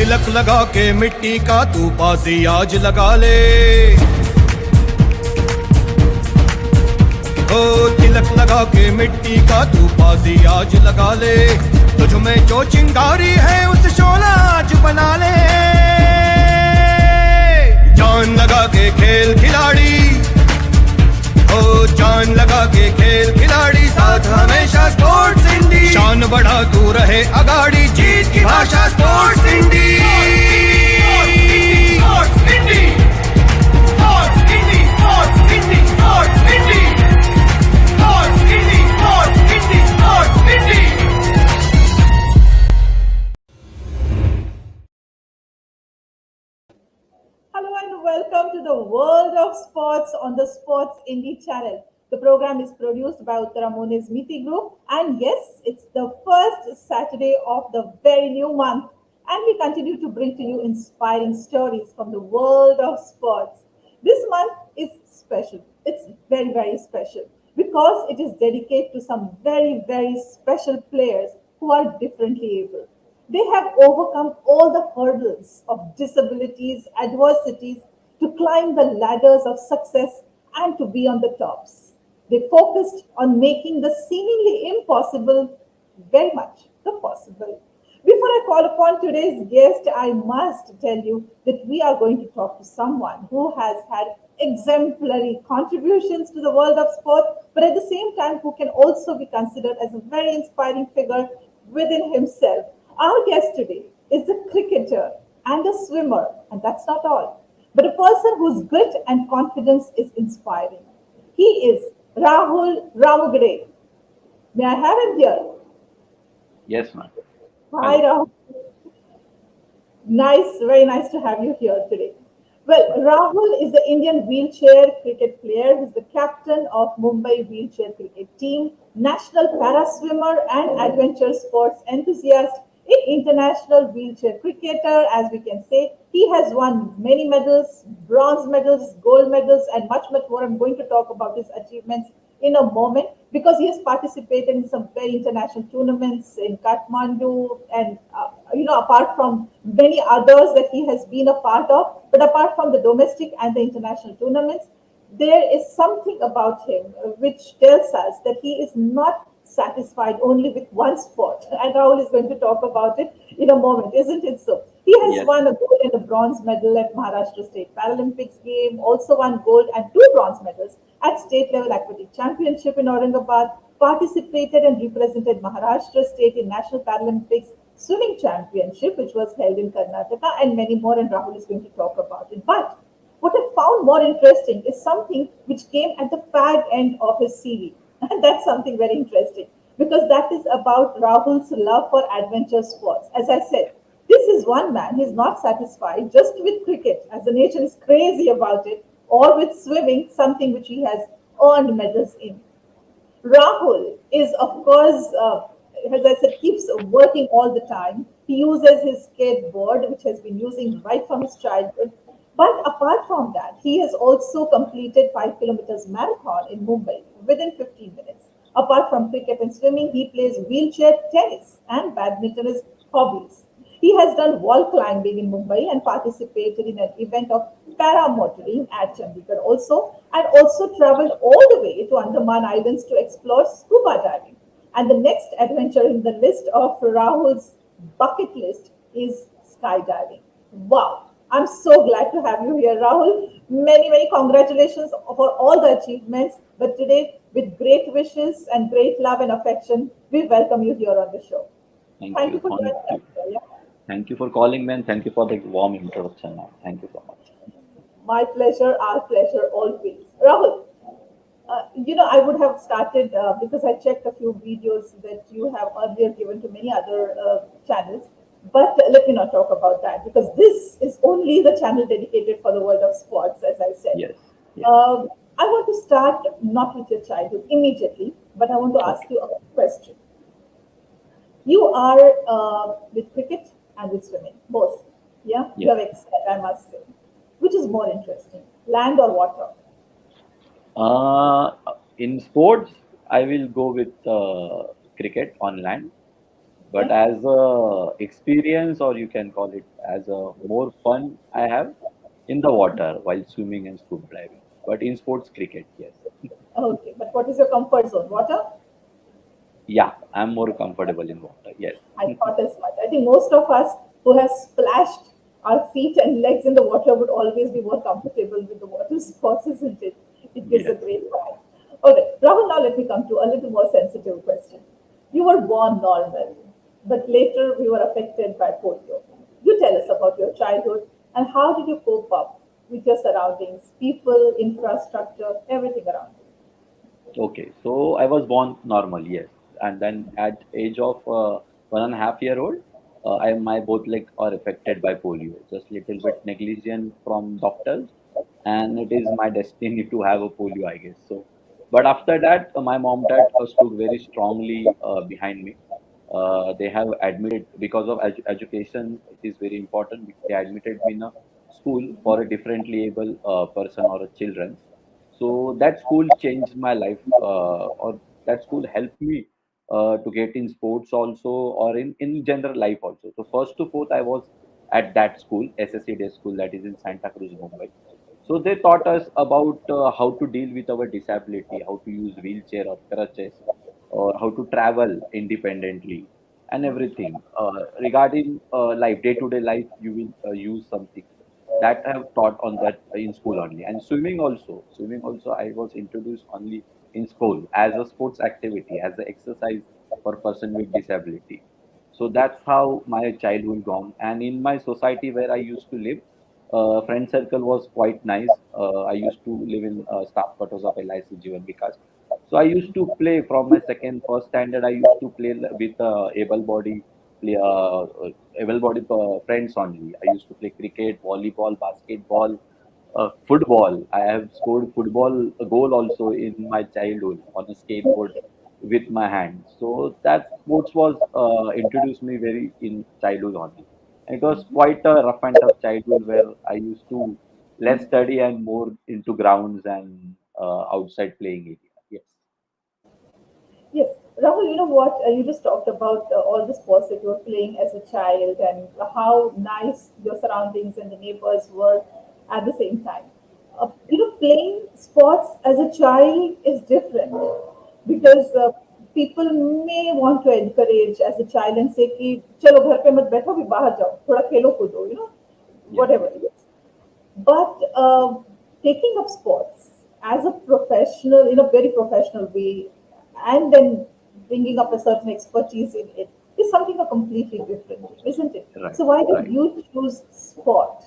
तिलक लगा के मिट्टी का तू बाजी आज लगा ले, ओ तिलक लगा के मिट्टी का तू बाजी आज लगा ले, तुझ में जो चिंगारी है उस शोला आज बना ले। जान लगा के खेल खिलाड़ी, ओ जान लगा के खेल खिलाड़ी, साथ हमेशा स्पोर्ट्स इंडी, शान बढ़ा तू रहे अगाड़ी, जीत की भाषा sports indie. Sports indie, sports indie, sports indie, sports indie, sports indie, sports indie, sports indie. Hello and welcome to the world of sports on the Sports Indie channel. The program is produced by Uttaramone's Miti Group, and yes, it's the first Saturday of the very new month, and we continue to bring to you inspiring stories from the world of sports. This month is special. It's very, very special because it is dedicated to some very, very special players who are differently able. They have overcome all the hurdles of disabilities, adversities to climb the ladders of success and to be on the tops. They focused on making the seemingly impossible very much the possible. Before I call upon today's guest, I must tell you that we are going to talk to someone who has had exemplary contributions to the world of sport, but at the same time, who can also be considered as a very inspiring figure within himself. Our guest today is a cricketer and a swimmer, and that's not all, but a person whose grit and confidence is inspiring. He is Rahul Ramugade. May I have him here? Yes, ma'am. Hi, Rahul. Nice, very nice to have you here today. Well, Rahul is the Indian wheelchair cricket player. He's the captain of Mumbai wheelchair cricket team, national para swimmer and adventure sports enthusiast, an international wheelchair cricketer, as we can say. He has won many medals, bronze medals, gold medals, and much, much more. I'm going to talk about his achievements in a moment because he has participated in some very international tournaments in Kathmandu and, apart from many others that he has been a part of. But apart from the domestic and the international tournaments, there is something about him which tells us that he is not satisfied only with one sport. And Rahul is going to talk about it in a moment, isn't it so? He has Yes. won a gold and a bronze medal at Maharashtra State Paralympics game, also won gold and 2 bronze medals at state level aquatic championship in Aurangabad, participated and represented Maharashtra State in National Paralympics swimming championship, which was held in Karnataka, and many more, and Rahul is going to talk about it. But what I found more interesting is something which came at the fag end of his CV. And that's something very interesting because that is about Rahul's love for adventure sports. As I said, this is one man, he's not satisfied just with cricket, as the nation is crazy about it, or with swimming, something which he has earned medals in. Rahul is, of course, as I said, keeps working all the time. He uses his skateboard, which has been using right from his childhood. But apart from that, he has also completed 5 kilometers marathon in Mumbai within 15 minutes. Apart from cricket and swimming, he plays wheelchair tennis and badminton as hobbies. He has done wall climbing in Mumbai and participated in an event of paramotoring at Chandigarh also, and also traveled all the way to Andaman Islands to explore scuba diving. And the next adventure in the list of Rahul's bucket list is skydiving. Wow. I'm so glad to have you here, Rahul. Many, many congratulations for all the achievements. But today, with great wishes and great love and affection, we welcome you here on the show. Thank you. for joining us. Yeah. Thank you for calling me and thank you for the warm introduction, ma'am. Thank you so much. My pleasure, our pleasure, always. Rahul, I would have started because I checked a few videos that you have earlier given to many other channels. But let me not talk about that because this is only the channel dedicated for the world of sports, as I said. Yes. Yes. I want to start not with your childhood immediately, but I want to ask you a question. You are with cricket and with swimming, both. Yeah? You Yes. have excelled, I must say. Which is more interesting, land or water? In sports, I will go with cricket on land. But Yeah. as a experience, or you can call it as a more fun, I have in the water while swimming and scuba diving. But in sports cricket, yes. Okay, but what is your comfort zone? Water? Yeah, I'm more comfortable in water. Yes. I thought as much. I think most of us who have splashed our feet and legs in the water would always be more comfortable with the water sports, isn't it? It gives a Yes. great vibe. Okay, Rahul, now let me come to a little more sensitive question. You were born normal, but later we were affected by polio. You tell us about your childhood and how did you cope up with your surroundings, people, infrastructure, everything around you? Okay, so I was born normal, yes, and then at age of 1.5 year old, I my both legs are affected by polio. Just little bit negligent from doctors, and it is my destiny to have a polio, I guess. So, but after that, my mom dad stood very strongly behind me. They have admitted because of education, it is very important. They admitted me in a school for a differently able person or a children. So that school changed my life, or that school helped me to get in sports also, or in general life also. So first to fourth, I was at that school, SSC Day School, that is in Santa Cruz, Mumbai. So they taught us about how to deal with our disability, how to use wheelchair or crutches, or how to travel independently, and everything regarding life, day-to-day life. You will use something that I have taught on that in school only. And swimming also. Swimming also I was introduced only in school as a sports activity, as an exercise for person with disability. So that's how my childhood gone. And in my society where I used to live, friend circle was quite nice. I used to live in staff quarters of LIC Jivan Vikas. So I used to play from my first standard. I used to play with play, able-bodied friends only. I used to play cricket, volleyball, basketball, football. I have scored football goal also in my childhood on a skateboard with my hands. So that sports was introduced me very in childhood only. It was quite a rough and tough childhood where I used to less study and more into grounds and outside playing area. Yes. Yes, Rahul, you know what? You just talked about all the sports that you were playing as a child and how nice your surroundings and the neighbors were at the same time. Playing sports as a child is different because people may want to encourage as a child and say कि चलो घर पे मत बैठो भी बाहर जाओ थोड़ा खेलो कूदो Yes. whatever it is. But taking up sports as a professional, in a very professional way, and then bringing up a certain expertise in it is something completely different, isn't it? Right. So why did Right. you choose sport?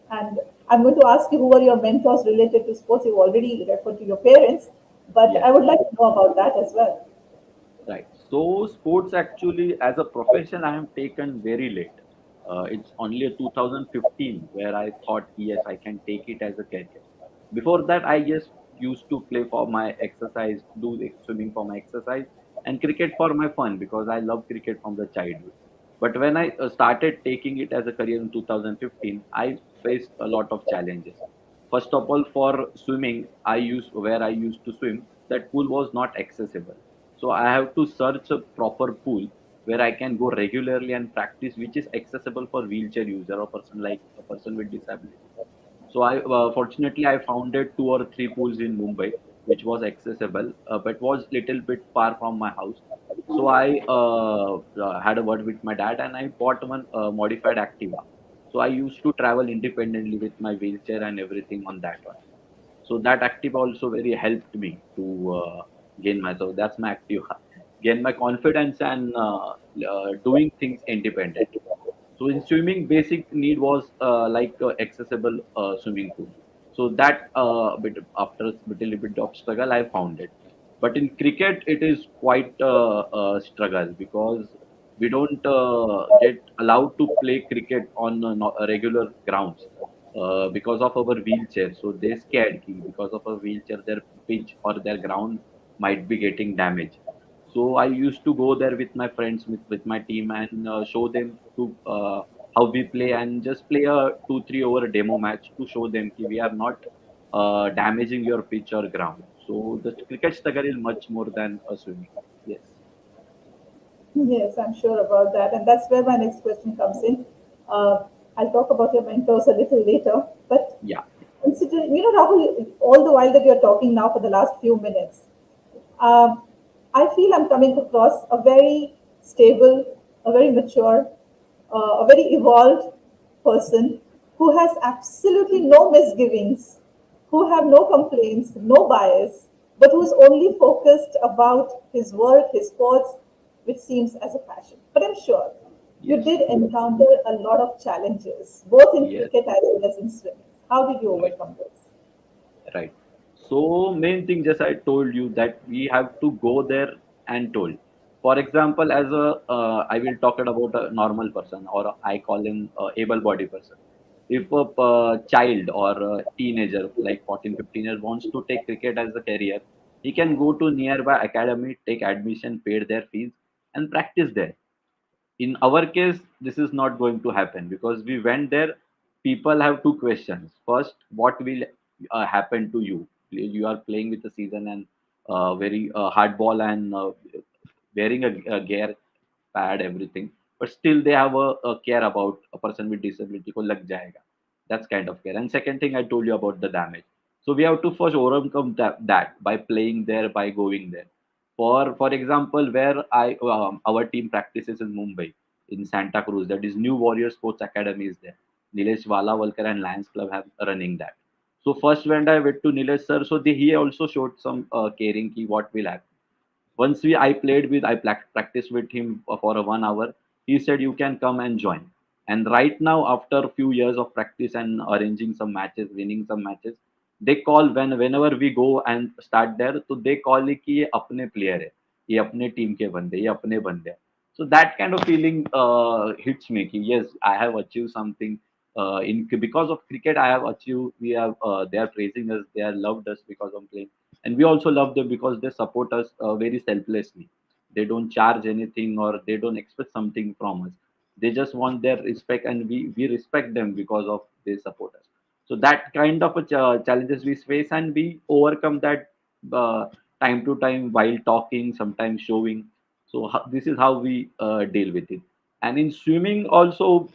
And I'm going to ask you who were your mentors related to sports. You already referred to your parents, but Yes. I would like to know about that as well. Right. So sports actually as a profession I have taken very late. It's only a 2015 where I thought yes I can take it as a career. Before that I just used to play for my exercise, do the swimming for my exercise, and cricket for my fun because I love cricket from the childhood. But when I started taking it as a career in 2015, I faced a lot of challenges. First of all, for swimming, I used to swim. That pool was not accessible, so I have to search a proper pool where I can go regularly and practice, which is accessible for wheelchair user or person like a person with disability. So I fortunately I founded two or three pools in Mumbai, which was accessible, but was little bit far from my house. So I had a word with my dad and I bought one modified Activa. So I used to travel independently with my wheelchair and everything on that one. So that Activa also very helped me to gain my. So that's my Activa, gain my confidence and doing things independently. So in swimming, basic need was like accessible swimming pool. So that bit after a little bit of struggle, I found it. But in cricket, it is quite a struggle because we don't get allowed to play cricket on regular grounds because of our wheelchair. So they scared ki because of a wheelchair, their pitch or their ground might be getting damaged. So I used to go there with my friends, with my team, and show them to how we play and just play a 2-3 over demo match to show them that we are not damaging your pitch or ground. So the cricket struggle is much more than a swimming. Yes. Yes, I'm sure about that. And that's where my next question comes in. Uh, I'll talk about your mentors a little later. But Yeah. consider, Rahul, all the while that you're talking now for the last few minutes, um, I feel I'm coming across a very stable, a very mature, a very evolved person who has absolutely no misgivings, who have no complaints, no bias, but who's only focused about his work, his sports, which seems as a passion. But I'm sure you Yes. did encounter a lot of challenges, both in Yes. cricket as well as in swimming. How did you Right. overcome those? Right. So main thing, just I told you that we have to go there and told. For example, as a I will talk about a normal person, or I call him able-bodied person. If a child or a teenager like 14, 15 years wants to take cricket as a career, he can go to nearby academy, take admission, pay their fees, and practice there. In our case, this is not going to happen because we went there. People have two questions. First, what will happen to you? You are playing with the season and very hard ball and wearing a gear pad, everything. But still, they have a care about a person with disability. Ko lag jayega. That's kind of care. And second thing, I told you about the damage. So we have to first overcome that by playing there, by going there. For example, where I our team practices in Mumbai, in Santa Cruz, that is New Warrior Sports Academy is there. Nilesh Valavalkar and Lions Club have running that. So first when I went to Nilesh sir, so he also showed some caring ki what will happen. Once I played with, I practiced with him for a 1 hour. He said you can come and join. And right now, after a few years of practice and arranging some matches, winning some matches, they call whenever we go and start there, so they call it कि ये अपने player है, ये अपने team के बंदे, ये अपने बंदे हैं. So that kind of feeling hits me. कि yes, I have achieved something. In because of cricket, I have achieved. We have they are praising us. They are loved us because of playing, and we also love them because they support us very selflessly. They don't charge anything or they don't expect something from us. They just want their respect, and we respect them because of they support us. So that kind of a challenges we face, and we overcome that uh, time to time while talking, sometimes showing. So this is how we deal with it. And in swimming, also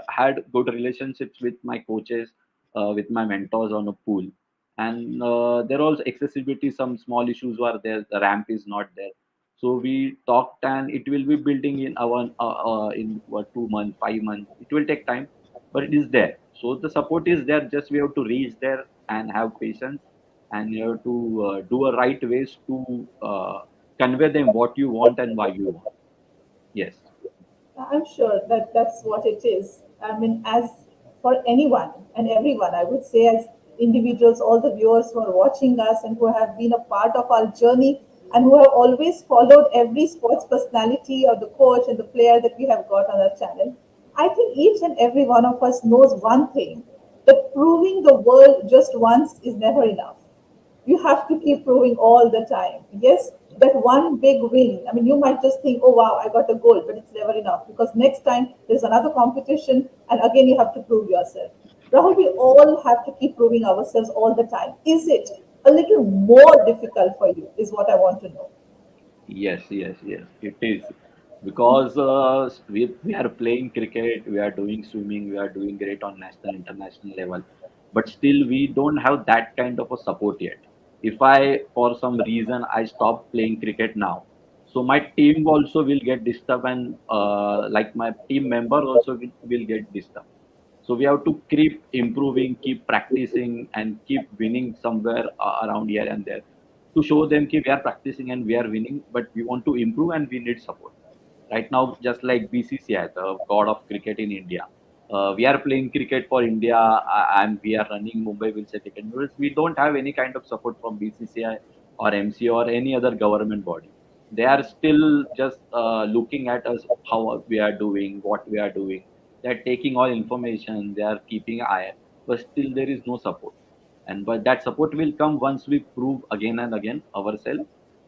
had good relationships with my coaches, with my mentors on a pool. And there are also accessibility. Some small issues were there. The ramp is not there. So we talked, and it will be building in our in what 2 months, 5 months. It will take time, but it is there. So the support is there. Just we have to reach there and have patience, and you have to do a right ways to convey them what you want and why you want. Yes. I'm sure that that's what it is. I mean, as for anyone and everyone, I would say, as individuals, all the viewers who are watching us and who have been a part of our journey and who have always followed every sports personality or the coach and the player that we have got on our channel, I think each and every one of us knows one thing, that proving the world just once is never enough. You have to keep proving all the time. Yes, that one big win. I mean, you might just think, oh wow, I got a gold, but it's never enough because next time there's another competition and again you have to prove yourself. Rahul, we all have to keep proving ourselves all the time. Is it a little more difficult for you? Is what I want to know. Yes, yes, yes, it is. Because we are playing cricket, we are doing swimming, we are doing great on national, international level, but still we don't have that kind of a support yet. If I, for some reason, I stop playing cricket now, so my team also will get disturbed, and like my team member also will get disturbed. So we have to keep improving, keep practicing, and keep winning somewhere around here and there to show them that we are practicing and we are winning, but we want to improve and we need support. Right now, just like BCCI, the god of cricket in India, we are playing cricket for India and we are running Mumbai will say cricket. Whereas we don't have any kind of support from BCCI or MC or any other government body. They are still just looking at us, how we are doing, what we are doing. They are taking all information, they are keeping eye, but still there is no support. And but that support will come once we prove again and again ourselves,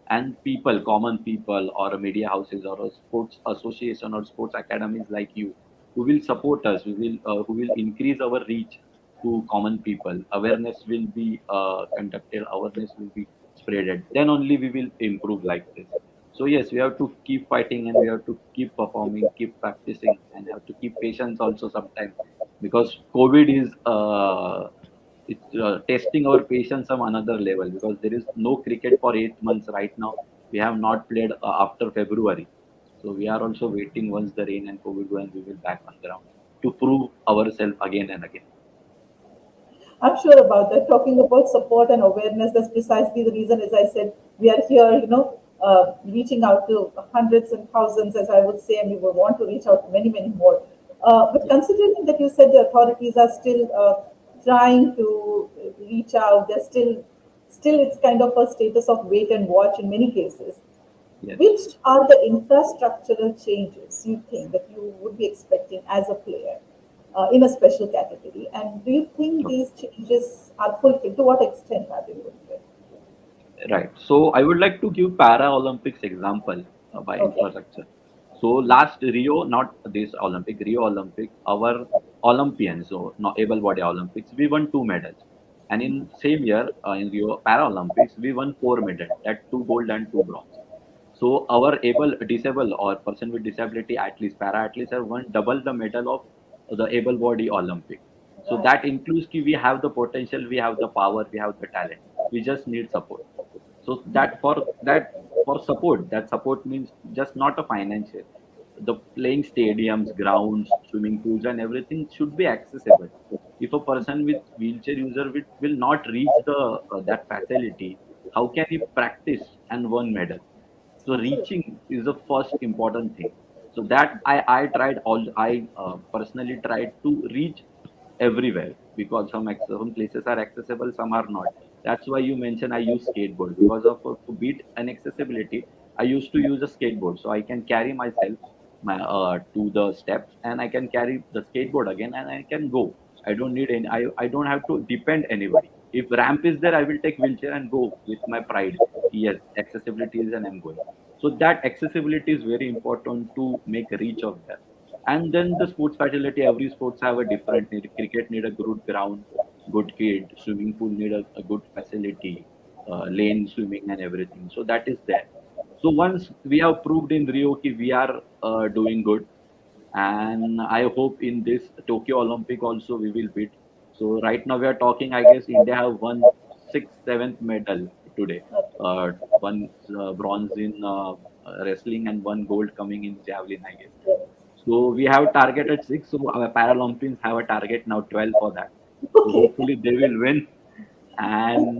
and people, common people, or media houses, or a sports association or sports academies like you, who will support us, who will increase our reach to common people. Awareness will be conducted, awareness will be spreaded. Then only we will improve like this. So yes, we have to keep fighting and we have to keep performing, keep practicing, and have to keep patience also sometimes because COVID is testing our patience on another level because there is no cricket for 8 months right now. We have not played after February, so we are also waiting once the rain and COVID go and we will back on ground to prove ourselves again and again. I'm sure about that. Talking about support and awareness, that's precisely the reason, as I said, we are here, reaching out to hundreds and thousands, as I would say, and we will want to reach out to many, many more. But considering that you said the authorities are still trying to reach out, they're still it's kind of a status of wait and watch in many cases. Yes. Which are the infrastructural changes you think that you would be expecting as a player in a special category? And do you think these changes are fulfilled? To what extent are they fulfilled? Right. So I would like to give Para Olympics example by Okay. infrastructure. So last Rio, not this Olympic, Rio Olympic, our Olympians, so not able body Olympics, we won 2 medals. And in same year in Rio Paralympics, we won 4 medals, that 2 gold and 2 bronze. So our able disabled or person with disability athletes, para athletes have won double the medal of the able body Olympic. So Right. that includes ki we have the potential, we have the power, we have the talent. We just need support. So that for support, that support means just not a financial. The playing stadiums, grounds, swimming pools, and everything should be accessible. If a person with wheelchair user will not reach the that facility, how can he practice and win medal? So Absolutely. reaching is the first important thing. So that I tried all I personally tried to reach everywhere because some places are accessible, some are not. That's why you mentioned I use skateboard because of to beat inaccessibility. I used to use a skateboard so I can carry myself to the steps and I can carry the skateboard again and I can go. I don't need any. I don't have to depend anybody. If ramp is there, I will take wheelchair and go with my pride. Yes, accessibility is and I'm going. So that accessibility is very important to make reach of that. And then the sports facility, every sports have a different need. Cricket need a good ground, good kid. Swimming pool need a good facility, lane swimming and everything. So that is there. So once we have proved in Rio that we are doing good, and I hope in this Tokyo Olympic also we will beat. So right now we are talking. I guess India have won sixth, seventh medal today. Uh, one bronze in wrestling and one gold coming in javelin. I guess. So we have targeted six. So our Paralympians have a target now 12 for that. So Okay. hopefully they will win and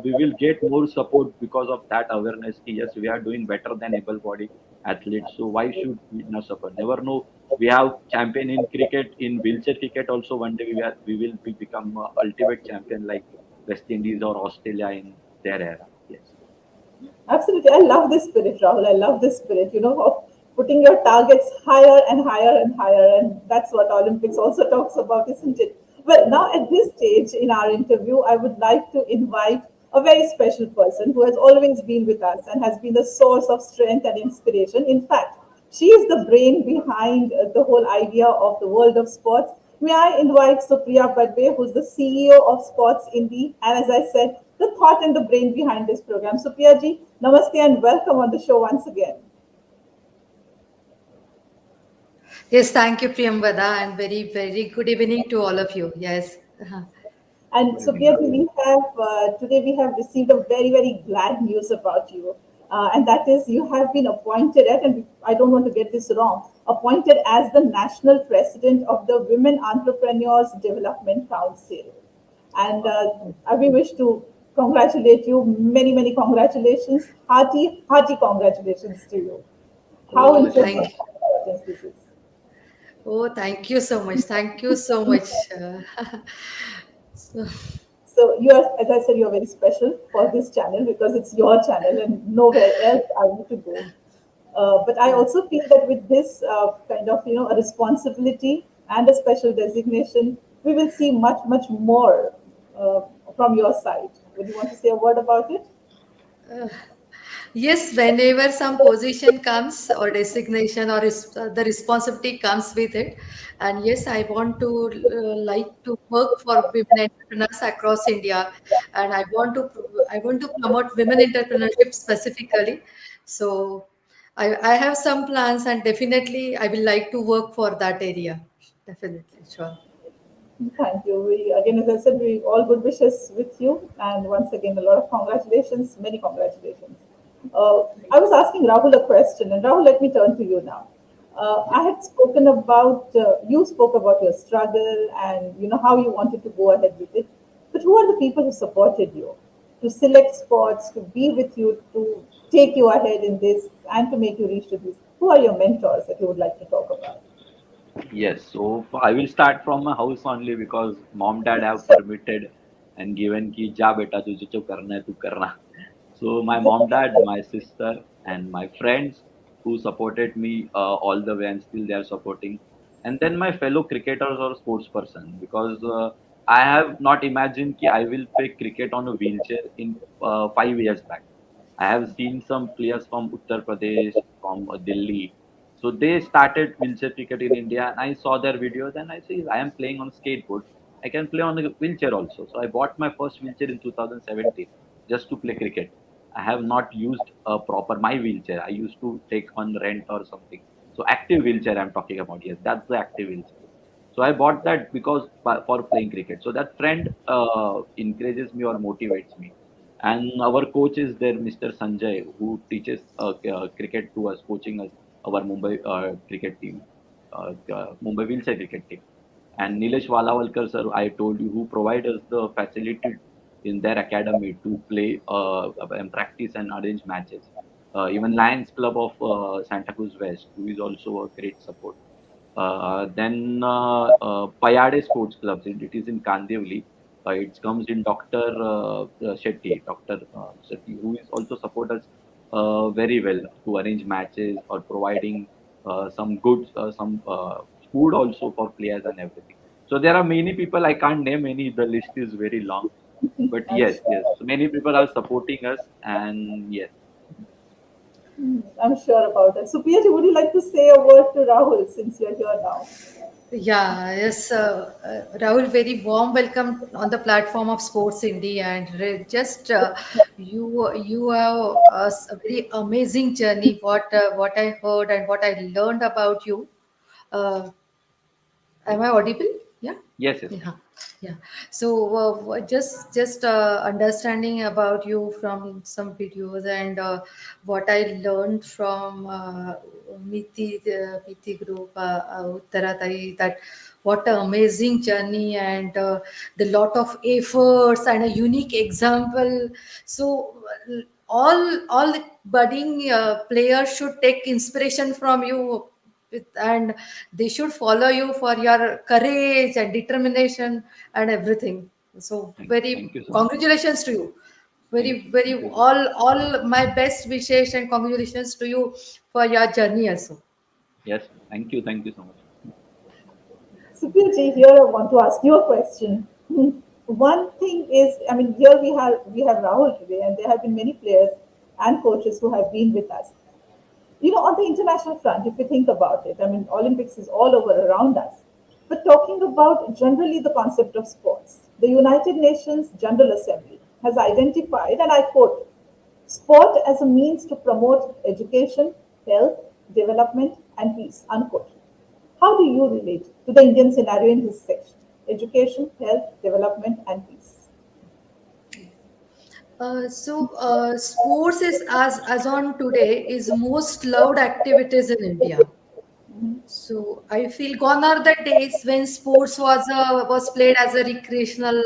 we will get more support because of that awareness. Yes, we are doing better than able-bodied athletes. So why should we not support? Never know. We have champion in cricket, in wheelchair cricket also. One day we will become ultimate champion like West Indies or Australia in their era. Yes. Absolutely. I love this spirit, Rahul. I love this spirit, of putting your targets higher and higher and higher. And that's what Olympics also talks about, isn't it? Well, now at this stage in our interview, I would like to invite a very special person who has always been with us and has been a source of strength and inspiration. In fact, she is the brain behind the whole idea of the world of sports. May I invite Supriya Badwe, who's the CEO of Sports Indie, and as I said, the thought and the brain behind this program. Supriya ji, namaste and welcome on the show once again. Yes, thank you, Priyambada, and very, very good evening to all of you. Yes. And Good evening. Supriya ji, we have today we have received a very very glad news about you, and that is you have been appointed at, and I don't want to get this wrong, appointed as the national president of the Women Entrepreneurs Development Council. And we wish to congratulate you. Many many congratulations. Hearty congratulations to you. How Oh, important thank this is. Oh, thank you so much. Thank you so much. So, So you are, as I said, you are very special for this channel because it's your channel and nowhere else I need to go. But I yeah. also feel that with this kind of a responsibility and a special designation, we will see much more uh, from your side. Would you want to say a word about it? Yes, whenever some position comes or designation or the responsibility comes with it, and yes, I want to like to work for women entrepreneurs across India, and I want to promote women entrepreneurship specifically. So I have some plans, and definitely I will like to work for that area. Definitely, sure. Thank you. We, again, as I said, we all good wishes with you. And once again, a lot of congratulations, many congratulations. I was asking Rahul a question, and Rahul, let me turn to you now. I had spoken about, you spoke about your struggle and how you wanted to go ahead with it. But who are the people who supported you to select sports, to be with you, to take you ahead in this, and to make you reach to this? Who are your mentors that you would like to talk about? Yes, so I will start from my house only because mom dad have permitted and given ki ja beta tujhe jo karna hai tu karna. So my mom dad, my sister and my friends who supported me all the way and still they are supporting. And then my fellow cricketers or sports person because I have not imagined ki I will play cricket on a wheelchair in 5 years back. I have seen some players from Uttar Pradesh, from Delhi. So they started wheelchair cricket in India, and I saw their videos, and I see I am playing on skateboard. I can play on a wheelchair also. So I bought my first wheelchair in 2017 just to play cricket. I have not used a proper my wheelchair. I used to take on rent or something. So active wheelchair I'm talking about. Yes, that's the active wheelchair. So I bought that because for playing cricket. So that friend encourages me or motivates me. And our coach is there, Mr. Sanjay, who teaches cricket to us, coaching us, our Mumbai cricket team, Mumbai wheelchair cricket team. And Nilesh Walawalkar, sir, I told you, who provide us the facility in their academy to play and practice and arrange matches. Even Lions Club of Santa Cruz West, who is also a great support. Then Payade Sports Clubs, it is in Kandivali. It comes in Dr. Shetty, Dr. Shetty, who is also support us very well to arrange matches or providing some goods, some food also for players and everything. So there are many people, I can't name any, the list is very long. But I'm yes, sure. yes, so many people are supporting us, and yes. I'm sure about that. So, Priyaji, would you like to say a word to Rahul since you're here now? Yeah, yes, Rahul, very warm welcome on the platform of Sports India, and just you have a very amazing journey. What I heard and what I learned about you. Uh, am I audible? Yeah. Yes, yes. Yeah, yeah. So just understanding about you from some videos and what I learned from Miti group Uttaratari, that what an amazing journey and the lot of efforts and a unique example. So all the budding players should take inspiration from you and they should follow you for your courage and determination and everything. So very Thank you so much. congratulations to you. Thank Very you. very Thank you. all my best wishes and congratulations to you for your journey also. Yes, thank you. Thank you so much. Supriyaji, here I want to ask you a question. One thing is, I mean, here we have Rahul today, and there have been many players and coaches who have been with us. On the international front, if you think about it, I mean, Olympics is all over around us. But talking about generally the concept of sports, the United Nations General Assembly has identified, and I quote, sport as a means to promote education, health, development, and peace, unquote. How do you relate to the Indian scenario in this section? Education, health, development, and peace. Sports is as on today is most loved activities in India. So I feel gone are the days when sports was played as a recreational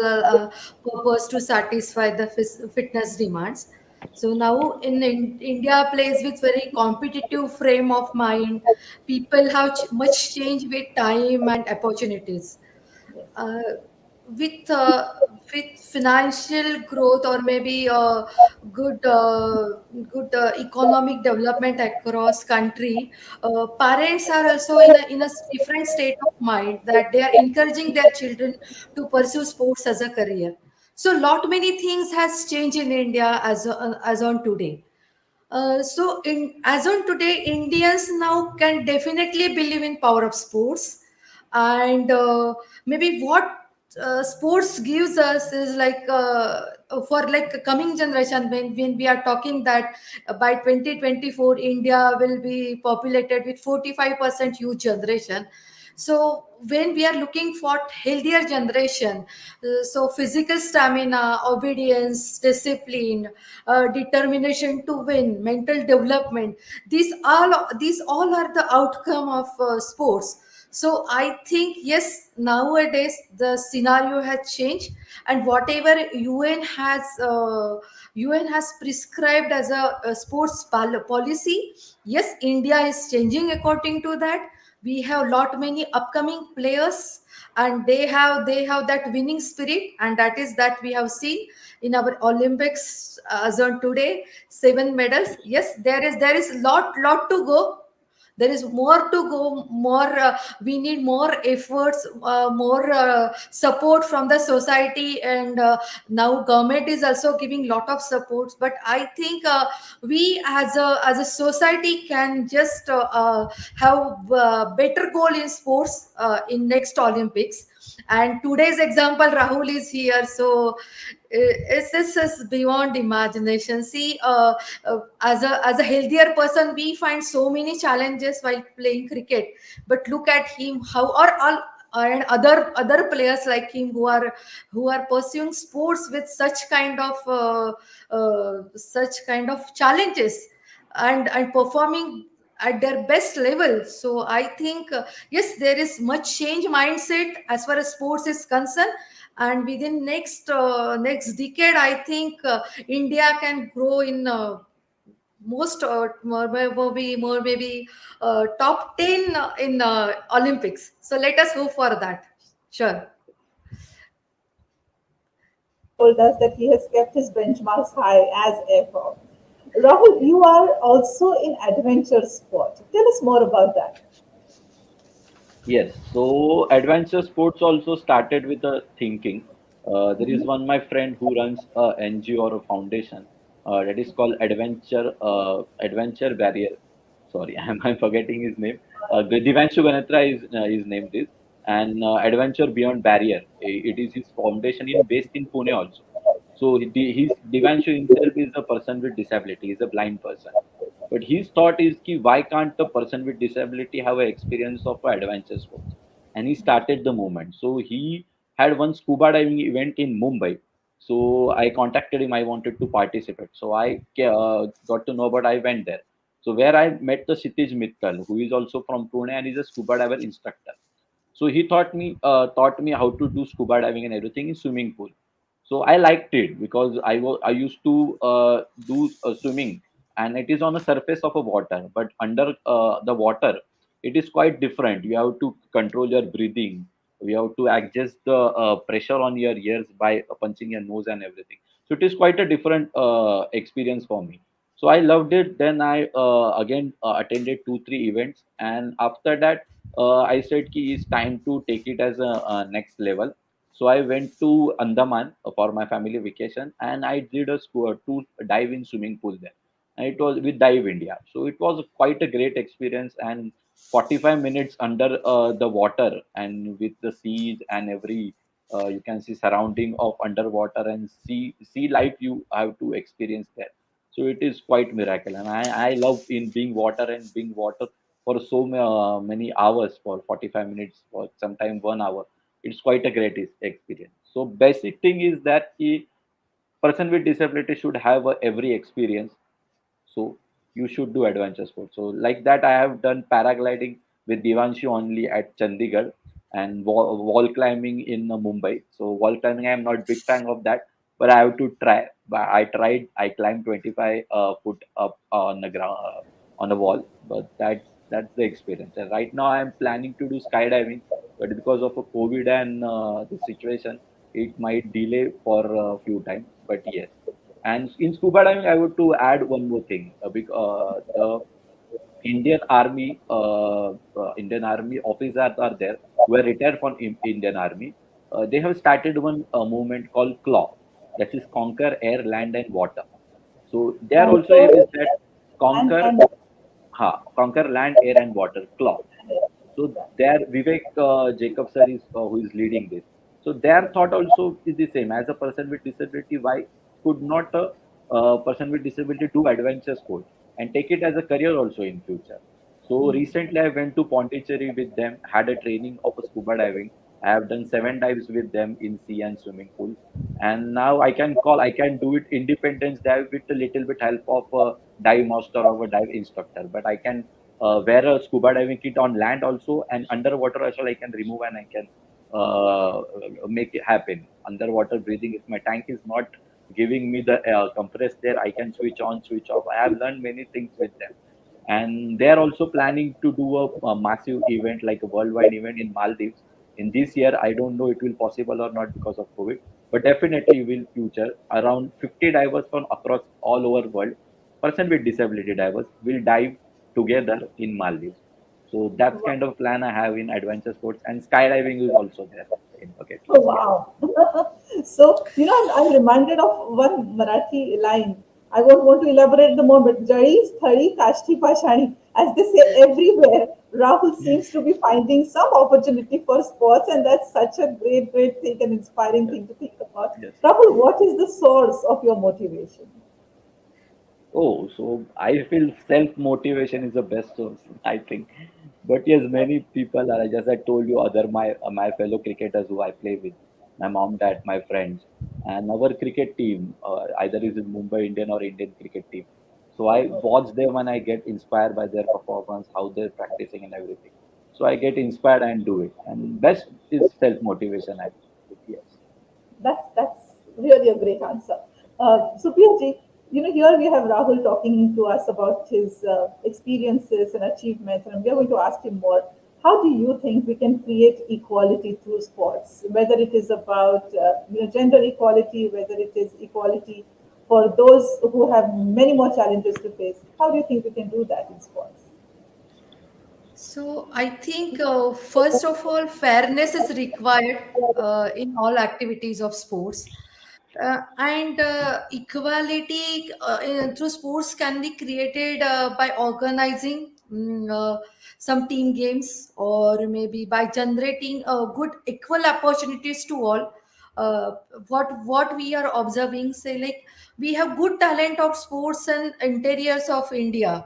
purpose to satisfy the fitness demands. So now in India plays with very competitive frame of mind. People have much change with time and opportunities. Yes. uh, with financial growth or maybe good economic development across country, parents are also in a different state of mind that they are encouraging their children to pursue sports as a career. So lot many things has changed in India as on today. So in as on today, Indians now can definitely believe in power of sports, and maybe what sports gives us is like for like coming generation, when we are talking that by 2024 India will be populated with 45% youth generation. So when we are looking for healthier generation, so physical stamina, obedience, discipline, determination to win, mental development, these all are the outcome of sports. So I think yes, nowadays the scenario has changed, and whatever UN has prescribed as a sports policy, yes, India is changing according to that. We have lot many upcoming players, and they have that winning spirit, and that we have seen in our Olympics as on today, 7 medals. Yes, there is lot to go. There is more to go, more we need more efforts, more support from the society, and now government is also giving lot of supports. But I think we as a society can just have better goal in sports in next Olympics. And today's example, Rahul is here, so this is beyond imagination. See, as a healthier person, we find so many challenges while playing cricket. But look at him, how or all and other players like him who are pursuing sports with such kind of challenges, and performing at their best level. So I think yes, there is much change mindset as far as sports is concerned. And within next decade, I think India can grow in most maybe top 10 in Olympics. So let us hope for that. Sure. Told us that he has kept his benchmarks high as ever. Rahul, you are also in adventure sport. Tell us more about that. Yes, so adventure sports also started with a thinking. There is one my friend who runs a NGO or a foundation that is called Adventure Barrier. Sorry, I'm forgetting his name. Divanshu Ganatra is named this, and Adventure Beyond Barrier. It is his foundation based in Pune also. So his Divanshu himself is a person with disability. He's a blind person. But his thought is ki why can't a person with disability have an experience of adventure sports? And he started the movement. So he had one scuba diving event in Mumbai. So I contacted him. I wanted to participate. So I got to know, but I went there. So where I met the Sitij Mittal, who is also from Pune and is a scuba diver instructor. So he taught me how to do scuba diving and everything in swimming pool. So I liked it because I used to do swimming, and it is on the surface of a water, but under the water it is quite different. You have to control your breathing. You have to adjust the pressure on your ears by punching your nose and everything. So it is quite a different experience for me. So I loved it. Then I again attended 2 3 events, and after that I said ki it's time to take it as a next level. So I went to Andaman for my family vacation, and I did two dive in swimming pool there. And it was with Dive India. So it was quite a great experience, and 45 minutes under the water and with the seas and every you can see surrounding of underwater and sea life you have to experience there. So it is quite miracle, and I love in being water and being water for so many hours, for 45 minutes, for sometime 1 hour. It's quite a great experience. So basic thing is that a person with disability should have every experience. So you should do adventure sports. So like that, I have done paragliding with Devanshu only at Chandigarh, and wall climbing in Mumbai. So wall climbing, I am not big fan of that, but I have to try. But I tried. I climbed 25 foot up on the ground on the wall, but that's the experience. And right now, I am planning to do skydiving, but because of a COVID and the situation, it might delay for a few times. But yes, and in scuba diving, I would to add one more thing. The Indian Army officers are there who are retired from Indian Army. They have started one movement called CLAW, that is Conquer Air, Land, and Water. So there And also so, is that and, conquer, and conquer land, air, and water. CLAW. So there, Vivek Jacob sir is who is leading this. So their thought also is the same. As a person with disability, why could not a person with disability do adventure sport and take it as a career also in future? So recently I went to Pondicherry with them, had a training of a scuba diving. I have done 7 dives with them in sea and swimming pool, and now I can do it independence dive with a little bit help of a dive master or a dive instructor. But I can wear a scuba diving kit on land also, and underwater also I can remove and I can uh, make it happen. Underwater breathing, if my tank is not giving me the compressed air, I can switch on, switch off. I have learned many things with them. And they are also planning to do a massive event, like a worldwide event in Maldives in this year. I don't know it will possible or not because of COVID, but definitely will future. Around 50 divers from across all over world, person with disability divers, will dive together in Maldives. So that's kind of plan I have in adventure sports, and skydiving is also there in bucket Oh, list. Yeah. wow. So, I'm reminded of one Marathi line. I won't want to elaborate the more, but Jari, Thari, Kashti, Pashani, as they say everywhere, Rahul seems to be finding some opportunity for sports, and that's such a great, great thing and inspiring Yes. thing to think about. Yes. Rahul, what is the source of your motivation? Oh, so I feel self motivation is the best source, I think. But yes, many people are, just I told you, other my fellow cricketers who I play with, my mom, dad, my friends, and our cricket team, either is in Mumbai Indian or Indian cricket team. So I watch them and I get inspired by their performance, how they're practicing and everything. So I get inspired and do it. And best is self motivation, I think. Yes. That's really a great answer. So Priyaji, here we have Rahul talking to us about his experiences and achievements, and we are going to ask him more. How do you think we can create equality through sports? Whether it is about gender equality, whether it is equality for those who have many more challenges to face. How do you think we can do that in sports? So I think first of all, fairness is required in all activities of sports, and equality through sports can be created by organizing some team games, or maybe by generating good equal opportunities to all. Uh, what we are observing, say, like, we have good talent of sports and interiors of India,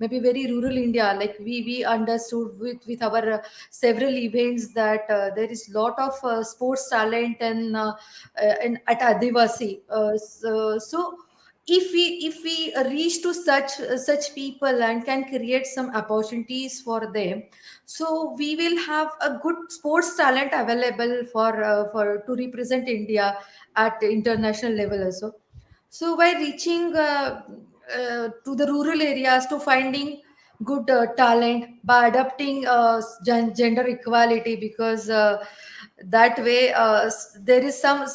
maybe very rural India. Like we understood with our several events that there is lot of sports talent and at Adivasi. So if we reach to such people and can create some opportunities for them, so we will have a good sports talent available for to represent India at international level also. So by reaching to the rural areas, to finding good talent, by adopting gender equality, because that way there is some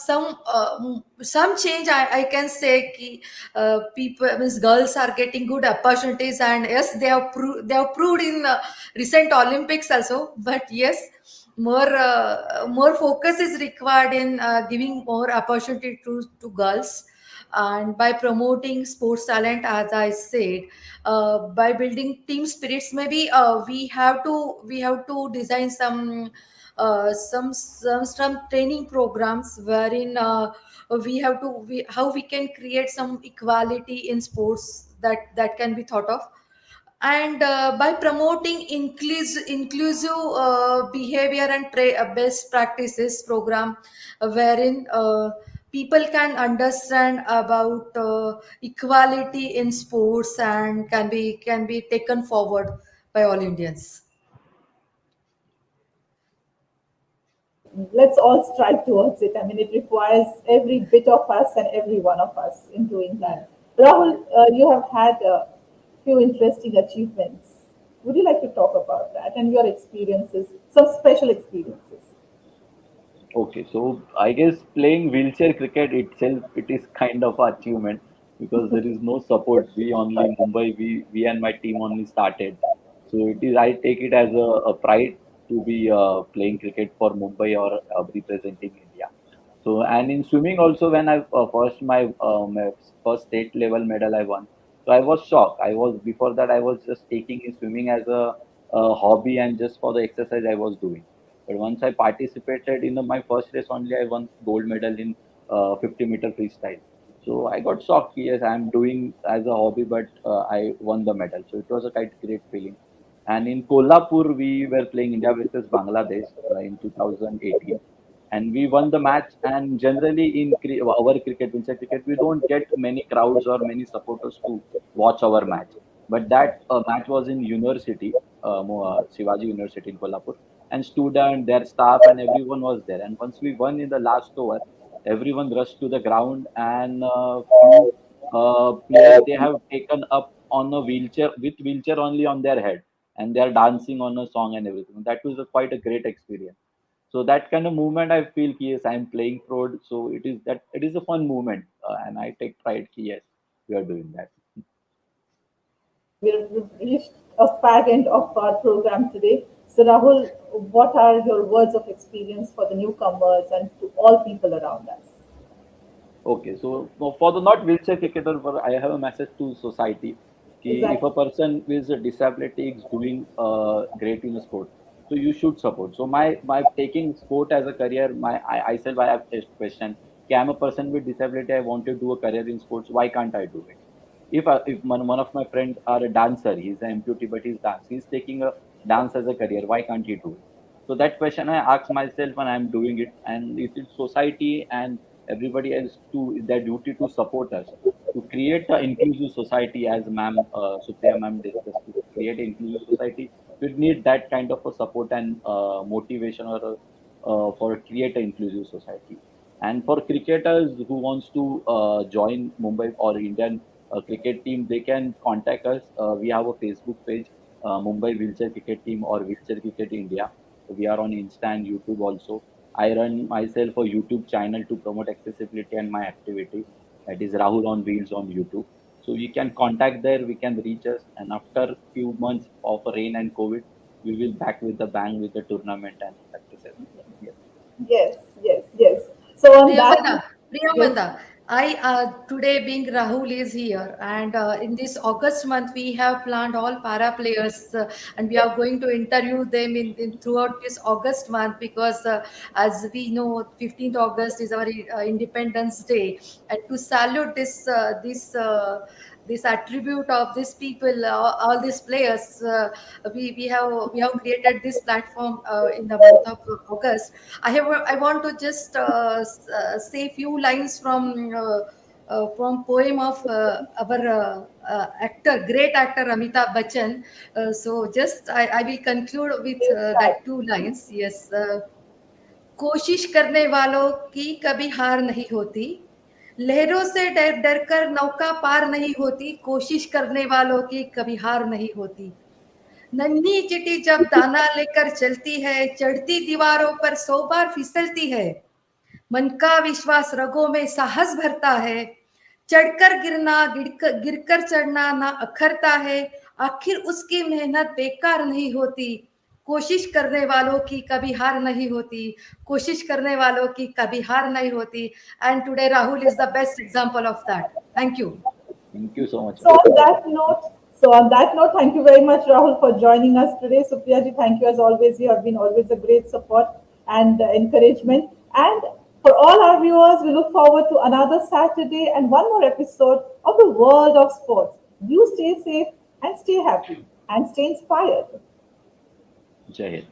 change, I can say ki, people means girls are getting good opportunities, and yes, they have proved in recent Olympics also. But yes, more focus is required in giving more opportunity to girls, and by promoting sports talent, as I said, by building team spirits. Maybe we have to design some training programs wherein how we can create some equality in sports, that can be thought of. And by promoting inclusive behavior and best practices program, wherein people can understand about equality in sports, and can be taken forward by all Indians. Let's all strive towards it. I mean, it requires every bit of us and every one of us in doing Yeah. that. Rahul, you have had a few interesting achievements. Would you like to talk about that and your experiences, some special experiences? Okay, so I guess playing wheelchair cricket itself, it is kind of an achievement because there is no support. We only Mumbai, we and my team only started. So it is, I take it as a pride to be playing cricket for Mumbai or representing India. So, and in swimming also, when I my first state level medal I won, so I was shocked. I was before that I was just taking in swimming as a hobby and just for the exercise I was doing. But once I participated in my first race only, I won gold medal in 50-meter freestyle. So I got shocked. Yes, I'm doing as a hobby, but I won the medal. So it was a quite great feeling. And in Kolhapur, we were playing India versus Bangladesh in 2018, and we won the match. And generally, in our cricket, winter cricket, we don't get many crowds or many supporters to watch our match. But that match was in University, Shivaji University in Kolhapur, and student, their staff, and everyone was there. And once we won in the last over, everyone rushed to the ground, and few players they have taken up on a wheelchair with wheelchair only on their head, and they are dancing on a song and everything. That was quite a great experience. So that kind of movement, I feel, yes, I'm playing fraud. So it is a fun movement, and I take pride. Yes, we are doing that. We've reached a fag end of our program today. So, Rahul, what are your words of experience for the newcomers and to all people around us? Okay, so for the not wheelchair cricketer, I have a message to society. If a Exactly. person with a disability is doing great in a sport, so you should support. So my taking sport as a career, I self I have a question. I'm a person with disability. I want to do a career in sports. Why can't I do it? If one of my friends are a dancer, he's an amputee, but he's taking a dance as a career. Why can't he do it? So that question I ask myself, and I'm doing it. And it is society and everybody else to their duty to support us to create an inclusive society, as ma'am Supriya ma'am discussed. To create an inclusive society, we need that kind of a support and motivation, or for create an inclusive society. And for cricketers who wants to join Mumbai or Indian cricket team, they can contact us. We have a Facebook page, Mumbai Wheelchair Cricket Team or Wheelchair Cricket India. We are on Insta and YouTube also. I run myself a YouTube channel to promote accessibility and my activity. That is Rahul on Wheels on YouTube. So you can contact there. We can reach us. And after few months of rain and COVID, we will back with the bang with the tournament and practices. Yes. Yes, yes, yes. So on that, Priyamanda, yes, Priyamanda, I today being Rahul is here, and in this August month we have planned all para players, and we are going to interview them in throughout this August month because, as we know, 15th August is our Independence Day, and to salute this attribute of these people, all these players, we have created this platform in the month of August. I want to just say few lines from poem of our actor, great actor Amitabh Bachchan. So just I will conclude with yes, that two lines. Yes, कोशिश करने वालों की कभी हार नहीं होती, लहरों से डर डर कर नौका पार नहीं होती, कोशिश करने वालों की कभी हार नहीं होती। नन्ही चिटी जब दाना लेकर चलती है, चढ़ती दीवारों पर 100 बार फिसलती है। मन का विश्वास रगों में साहस भरता है, चढ़कर गिरना गिरकर चढ़ना ना अखरता है, आखिर उसकी मेहनत बेकार नहीं होती। कोशिश करने वालों की कभी हार नहीं होती, कोशिश करने वालों की कभी हार नहीं होती। And today Rahul is the best example of that. Thank you. Thank you so much, so ma'am. on that note, thank you very much, Rahul, for joining us today. Supriyaji, thank you as always. You have been always a great support and encouragement. And for all our viewers, we look forward to another Saturday and one more episode of the world of sports. You stay safe and stay happy and stay inspired. Jai Hind.